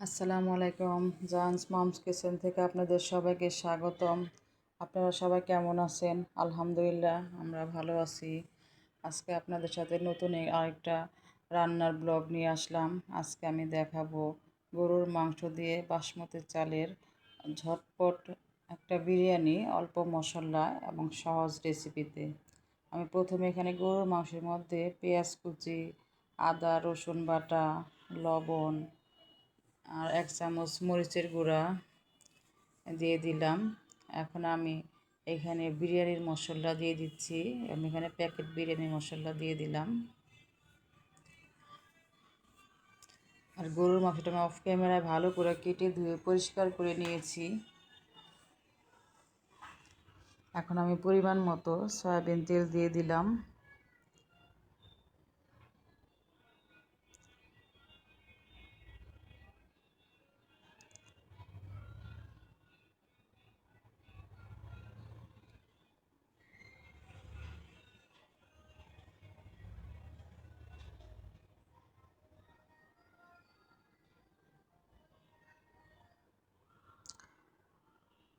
আসসালামু আলাইকুম। Jahns moms kitchen থেকে আপনাদের সবাইকে স্বাগতম। আপনারা সবাই কেমন আছেন? আলহামদুলিল্লাহ আমরা ভালো আছি। আজকে আপনাদের সাথে নতুন আরেকটা রান্নার ব্লগ নিয়ে আসলাম। আজকে আমি দেখাবো গরুর মাংস দিয়ে বাসমতি চালের ঝটপট একটা বিরিয়ানি, অল্প মশলা এবং সহজ রেসিপিতে। আমি প্রথমে এখানে গরুর মাংসের মধ্যে পেঁয়াজ কুচি, আদা রসুন বাটা, লবণ আর 1 চামচ মরিচের গুঁড়া দিয়ে দিলাম। এখন আমি এখানে বিরিয়ানির মশলা দিয়ে দিচ্ছি। আমি এখানে প্যাকেট বিরিয়ানির মশলা দিয়ে দিলাম। আর গরুর মাংসটা আমি অফ ক্যামেরায় ভালো করে কেটে ধুয়ে পরিষ্কার করে নিয়েছি। এখন আমি পরিমাণ মতো সয়াবিন তেল দিয়ে দিলাম।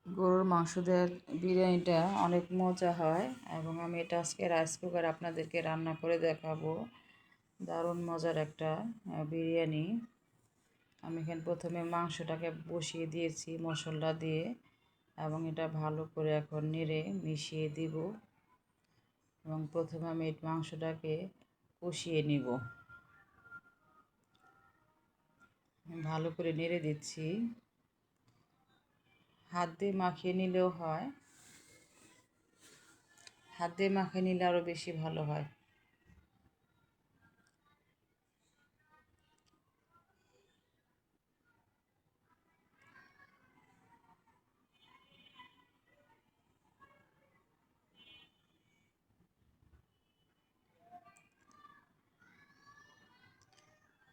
গরুর মাংস দিয়ে বিরিয়ানিটা অনেক মজা হয় এবং আমি এটা আজকে রাইস কুকার আপনাদেরকে রান্না করে দেখাবো। দারুণ মজার একটা বিরিয়ানি। আমি এখানে প্রথমে মাংসটাকে বসিয়ে দিয়েছি মশলা দিয়ে এবং এটা ভালো করে এখন নেড়ে মিশিয়ে দিব এবং প্রথমে আমি এই মাংসটাকে কষিয়ে নিব। ভালো করে নেড়ে দিচ্ছি। হাত দিয়ে মাখিয়ে নিলেও হয়, হাত দিয়ে মাখিয়ে নিলে আরও বেশি ভালো হয়।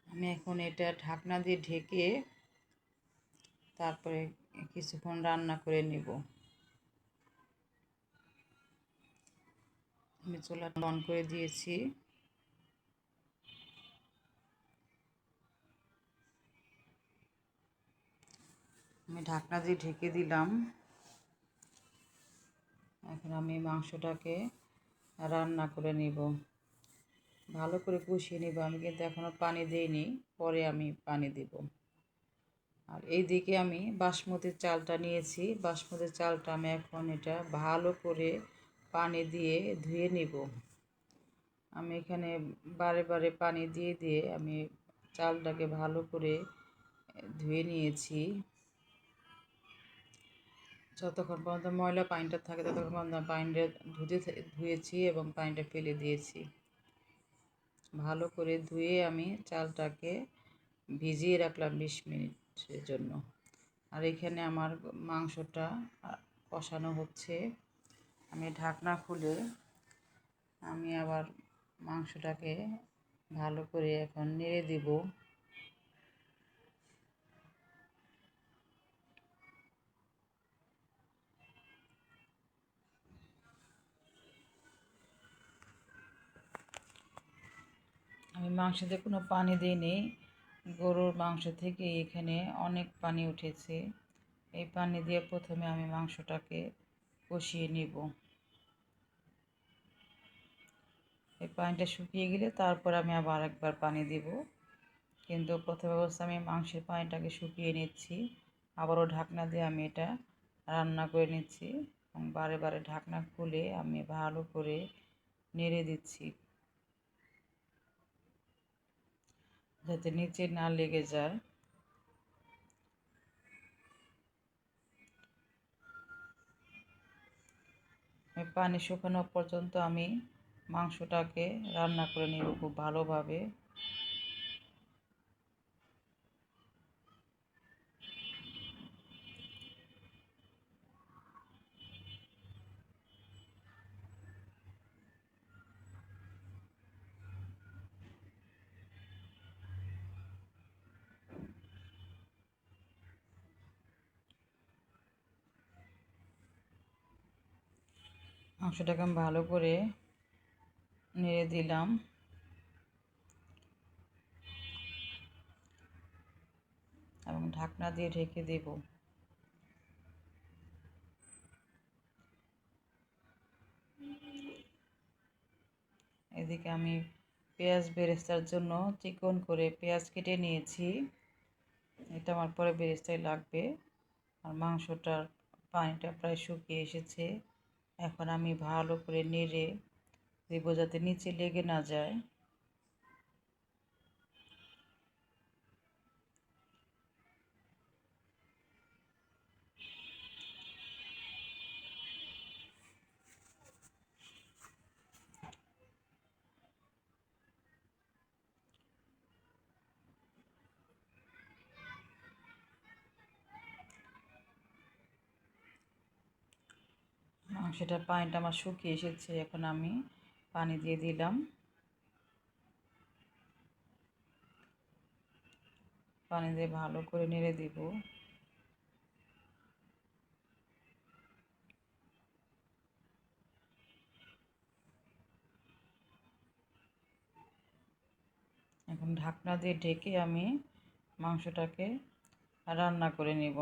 আমি এখন এটা ঢাকনা দিয়ে ঢেকে তারপরে কিছুক্ষণ রান্না করে নেব। আমি চুলাটা অন করে দিয়েছি। আমি ঢাকনা দিয়ে ঢেকে দিলাম। এখন আমি মাংসটাকে রান্না করে নিব, ভালো করে কষিয়ে নিব। আমি কিন্তু এখনও পানি দিইনি, পরে আমি পানি দিব। আর এইদিকে আমি বাসমতি চালটা নিয়েছি। বাসমতি চালটা আমি এখন এটা ভালো করে পানি দিয়ে ধুয়ে নিব। আমি এখানে বারে বারে পানি দিয়ে দিয়ে আমি চালটাকে ভালো করে ধুয়ে নিয়েছি। যতক্ষণ পর্যন্ত ময়লা পানিটা থাকে ততক্ষণ পর্যন্ত পানিটা ধুয়েছি এবং পানিটা ফেলে দিয়েছি। ভালো করে ধুয়ে আমি চালটাকে ভিজিয়ে রাখলাম 20 মিনিটের জন্য। আর এখানে আমার মাংসটা কষানো হচ্ছে। আমি ঢাকনা খুলে আমি আবার মাংসটাকে ভালো করে এখন নেড়ে দিব। আমি মাংসতে কোনো পানি দিইনি। গরুর মাংস থেকে এখানে অনেক পানি উঠেছে। এই পানি দিয়ে প্রথমে আমি মাংসটাকে কষিয়ে নিব। এই পানিটা শুকিয়ে গেলে তারপর আমি আবার একবার পানি দিব। কিন্তু প্রথম অবস্থা আমি মাংসের পানিটাকে শুকিয়ে নিচ্ছি। আবারও ঢাকনা দিয়ে আমি এটা রান্না করে নিচ্ছি এবং বারে বারে ঢাকনা খুলে আমি ভালো করে নেড়ে দিচ্ছি যাতে নিচে না লেগে যায়। পানি শুকানো পর্যন্ত আমি মাংসটাকে রান্না করে নেব খুব ভালোভাবে। মাংসটাকে আমি ভালো করে নেড়ে দিলাম এবং ঢাকনা দিয়ে ঢেকে দেব। এদিকে আমি পেঁয়াজ বেরেস্তার জন্য চিকন করে পেঁয়াজ কেটে নিয়েছি। এটা আমার পরে বেরেস্তায় লাগবে। আর মাংসটার পানিটা প্রায় শুকিয়ে এসেছে। এখন আমি ভালো করে নেড়ে দেবো যাতে নিচে লেগে না যায়। মাংসটার পানিটা আমার শুকিয়ে এসেছে। এখন আমি পানি দিয়ে দিলাম। পানি দিয়ে ভালো করে নেড়ে দিব। এখন ঢাকনা দিয়ে ঢেকে আমি মাংসটাকে রান্না করে নেব।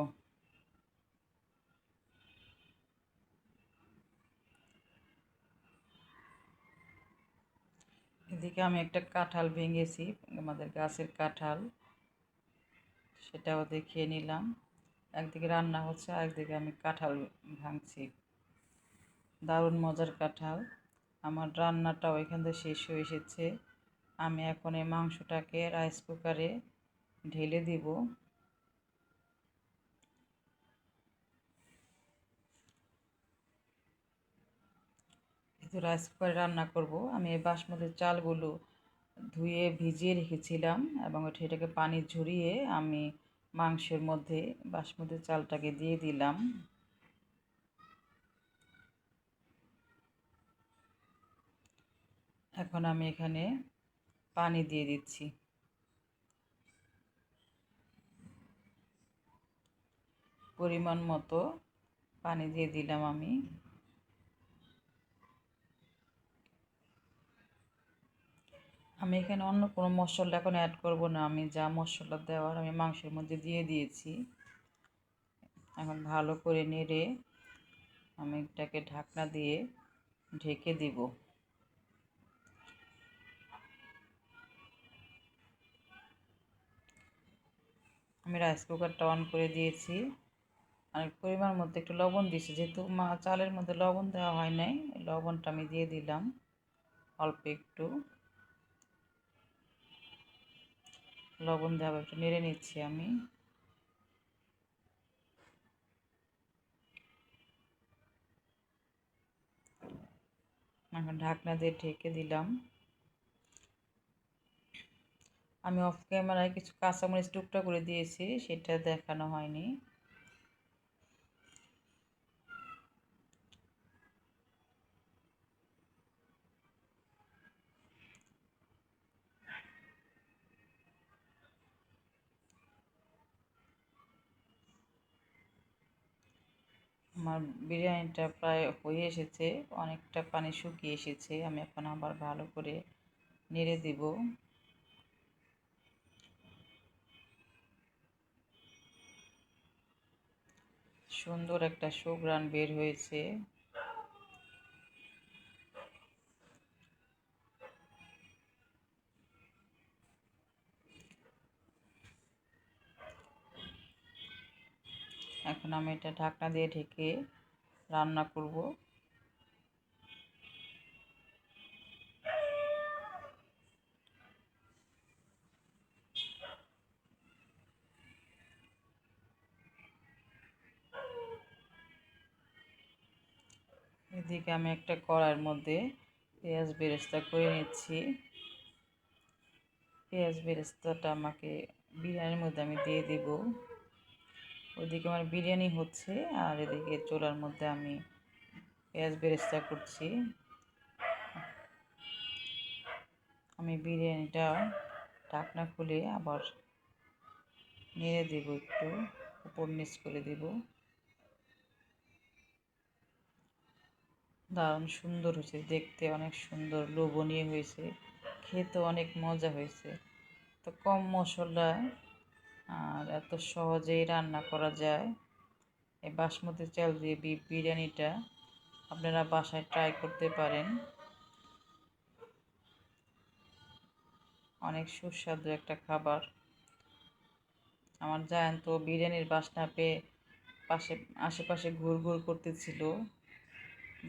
এদিকে আমি একটা কাঁঠাল ভেঙেছি, আমাদের গাছের কাঁঠাল, সেটাও দেখিয়ে নিলাম। একদিকে রান্না হচ্ছে, আরেকদিকে আমি কাঁঠাল ভাঙছি। দারুণ মজার কাঁঠাল। আমার রান্নাটাও এখান থেকে শেষ হয়ে এসেছে। আমি এখন এই মাংসটাকে রাইস কুকারে ঢেলে দিব। যেহেতু রাইস কুকারে রান্না করব, আমি এই বাসমতি চালগুলো ধুয়ে ভিজিয়ে রেখেছিলাম এবং এটাকে পানি ঝরিয়ে আমি মাংসের মধ্যে বাসমতি চালটাকে দিয়ে দিলাম। এখন আমি এখানে পানি দিয়ে দিচ্ছি। পরিমাণ মতো পানি দিয়ে দিলাম আমি। আমি এখানে অন্য কোনো মশলা এখন অ্যাড করব না। আমি যা মশলা দেওয়ার আমি মাংসের মধ্যে দিয়ে দিয়েছি। এখন ভালো করে নেড়ে আমি এটাকে ঢাকনা দিয়ে ঢেকে দিব। আমি রাইস কুকারটা অন করে দিয়েছি। আর পরিমাণ মতো একটু লবণ দিয়েছি, যেহেতু চালের মধ্যে লবণ দেওয়া হয় নাই, লবণটা আমি দিয়ে দিলাম অল্প একটু। লবণ দেওয়া একটু নেড়ে নিচ্ছি আমি। এখন ঢাকনা দিয়ে ঢেকে দিলাম। আমি অফ ক্যামেরায় কিছু কাঁচামরিচ টুকটা করে দিয়েছি, সেটা দেখানো হয়নি। আমার বিরিয়ানিটা প্রায় হয়ে এসেছে, অনেকটা পানি শুকিয়ে এসেছে। আমি এখন আবার ভালো করে নেড়ে দিব। সুন্দর একটা সুঘ্রাণ বের হয়েছে। এখন আমি এটা ঢাকনা দিয়ে ঢেকে রান্না করব। এদিকে আমি একটা কড়াইয়ের মধ্যে পেঁয়াজ বেরেস্তা করে নিচ্ছি। পেঁয়াজ বেরেস্তাটা আমাকে বিরিয়ানির মধ্যে আমি দিয়ে দিব। ওইদিকে আমার বিরিয়ানি হচ্ছে, আর এদিকে চুলার মধ্যে আমি পেঁয়াজ বেরেস্তা করছি। আমি বিরিয়ানিটা ঢাকনা খুলে আবার নেড়ে দেব, একটু উপর নিচ করে দেব। দারুণ সুন্দর হয়েছে দেখতে, অনেক সুন্দর লোভনীয় হয়েছে, খেতে অনেক মজা হয়েছে। তো কম মশলায় আর এত সহজেই রান্না করা যায় এই বাসমতি চাল দিয়ে বিফ বিরিয়ানিটা। আপনারা বাসায় ট্রাই করতে পারেন। অনেক সুস্বাদু একটা খাবার। আমার জায়ান তো বিরিয়ানির বাসনা পেয়ে আশেপাশে ঘুরঘুর করতেছিল,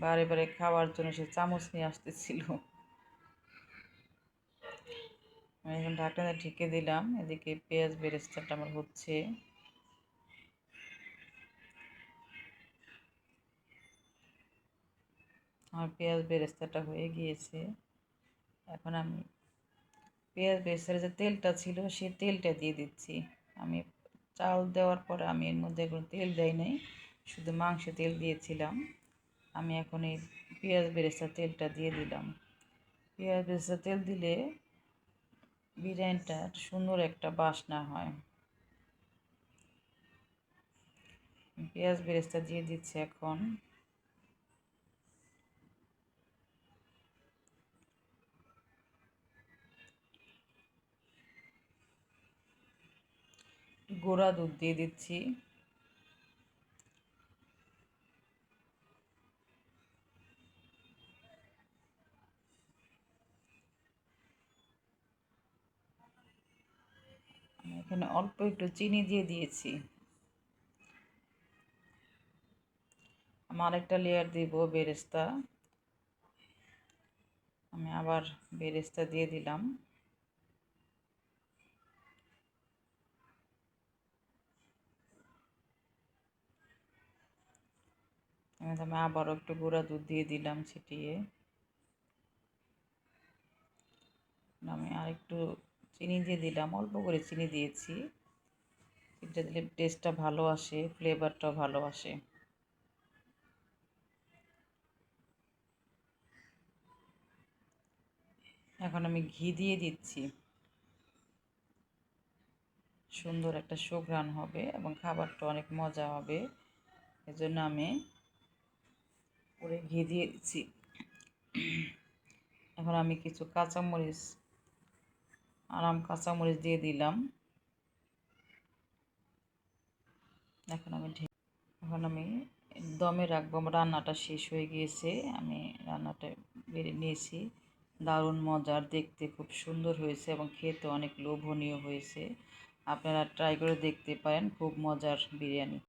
বারে বারে খাওয়ার জন্য সে চামচ নিয়ে আসতেছিল। আমি এখন ঢাকনা ঢেকে দিলাম। এদিকে পেঁয়াজ বেরেস্তাটা আমার হচ্ছে। আমার পেঁয়াজ বেরেস্তাটা হয়ে গিয়েছে। এখন আমি পেঁয়াজ বেরেস্তার যে তেলটা ছিল সেই তেলটা দিয়ে দিচ্ছি। আমি চাল দেওয়ার পরে আমি এর মধ্যে কোনো তেল দেই নাই, শুধু মাংসে তেল দিয়েছিলাম। আমি এখন এই পেঁয়াজ বেরেস্তার তেলটা দিয়ে দিলাম। পেঁয়াজ বেরেস্তার তেল দিলে বিরিয়ানিটা সুন্দর একটা বাসনা হয়। পেঁয়াজ বেরেস্তা দিয়ে দিচ্ছি এখন। গুঁড়া দুধ দিয়ে দিচ্ছি। এখানে অল্প একটু চিনি দিয়ে দিয়েছি। আমি আরেকটা লেয়ার দিব বেরেস্তা। আমি আবার বেরেস্তা দিয়ে দিলাম। আমি আবারও একটু গুঁড়া দুধ দিয়ে দিলাম ছিটিয়ে। আমি আরেকটু চিনি দিয়ে দিলাম, অল্প করে চিনি দিয়েছি। চিনিটা দিলে টেস্টটা ভালো আসে, ফ্লেভারটাও ভালো আসে। এখন আমি ঘি দিয়ে দিচ্ছি। সুন্দর একটা সুঘ্রাণ হবে এবং খাবারটা অনেক মজা হবে। এজন্য আমি পুরো ঘি দিয়ে দিচ্ছি। এখন আমি কিছু কাঁচামরিচ দিয়ে দিলাম। এখন আমি দমে রাখবো। আমার রান্নাটা শেষ হয়ে গিয়েছে। আমি রান্নাটা বেড়ে নিয়েছি। দারুণ মজার, দেখতে খুব সুন্দর হয়েছে এবং খেতে অনেক লোভনীয় হয়েছে। আপনারা ট্রাই করে দেখতে পারেন। খুব মজার বিরিয়ানি।